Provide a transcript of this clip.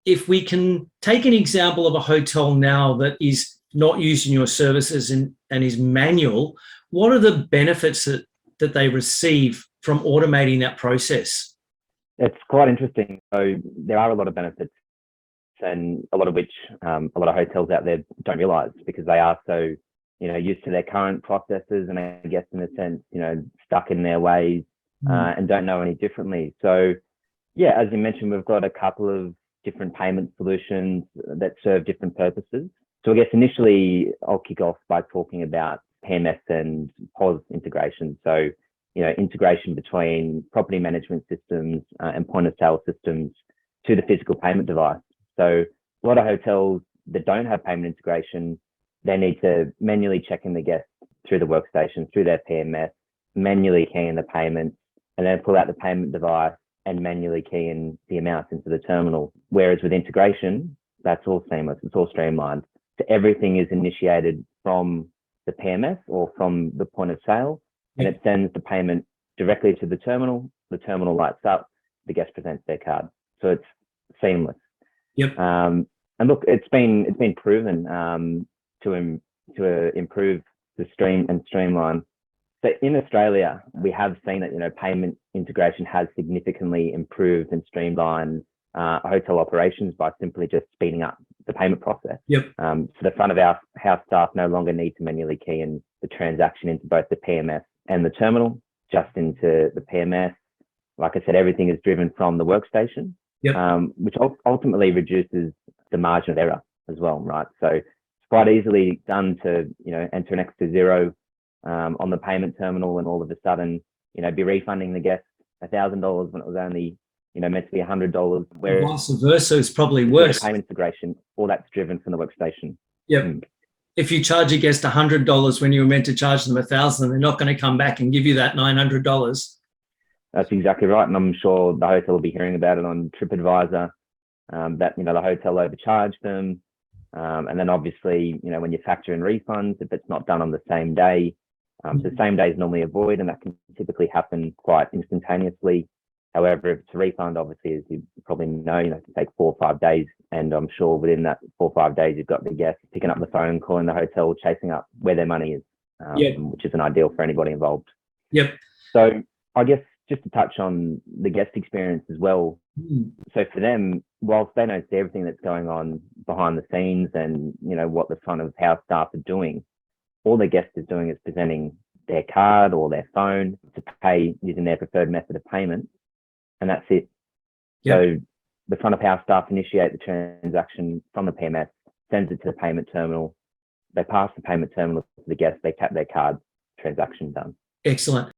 if we can take an example of a hotel now that is not using your services and is manual, what are the benefits that they receive from automating that process? It's quite interesting. So there are a lot of benefits, and a lot of which a lot of hotels out there don't realise, because they are so, used to their current processes, and I guess in a sense, stuck in their ways and don't know any differently. So yeah, as you mentioned, we've got a couple of different payment solutions that serve different purposes. So I guess initially I'll kick off by talking about PMS and POS integration. So, integration between property management systems and point of sale systems to the physical payment device. So a lot of hotels that don't have payment integration, they need to manually check in the guests through the workstation, through their PMS, manually key in the payments, and then pull out the payment device and manually key in the amounts into the terminal. Whereas with integration, that's all seamless, it's all streamlined. So everything is initiated from the PMS or from the point of sale, and it sends the payment directly to the terminal lights up, the guest presents their card. So it's seamless. Yep. And look, it's been proven to improve the streamline. So in Australia, we have seen that payment integration has significantly improved and streamlined hotel operations by simply just speeding up the payment process. Yep. So the front of our house staff no longer need to manually key in the transaction into both the PMS and the terminal, just into the PMS. Like I said, everything is driven from the workstation, which ultimately reduces the margin of error as well, right? So it's quite easily done to enter an extra zero on the payment terminal, and all of a sudden be refunding the guest $1,000 when it was only meant to be $100. Whereas vice versa is probably worse. Payment integration, all that's driven from the workstation. Yep. If you charge a guest $100 when you were meant to charge them $1,000, they're not going to come back and give you that $900. That's exactly right, and I'm sure the hotel will be hearing about it on TripAdvisor. That the hotel overcharged them, and then obviously when you factor in refunds, if it's not done on the same day, the same day is normally a void, and that can typically happen quite instantaneously. However, if it's a refund, obviously, as you probably know, it can take 4 or 5 days. And I'm sure within that 4 or 5 days, you've got the guests picking up the phone, calling the hotel, chasing up where their money is, which isn't ideal for anybody involved. Yep. So I guess just to touch on the guest experience as well. So for them, whilst they don't see everything that's going on behind the scenes and, what the front of house staff are doing, all the guest is doing is presenting their card or their phone to pay using their preferred method of payment. And that's it. Yep. So the front of house staff initiate the transaction from the PMS, sends it to the payment terminal. They pass the payment terminal to the guest. They tap their card, transaction done. Excellent.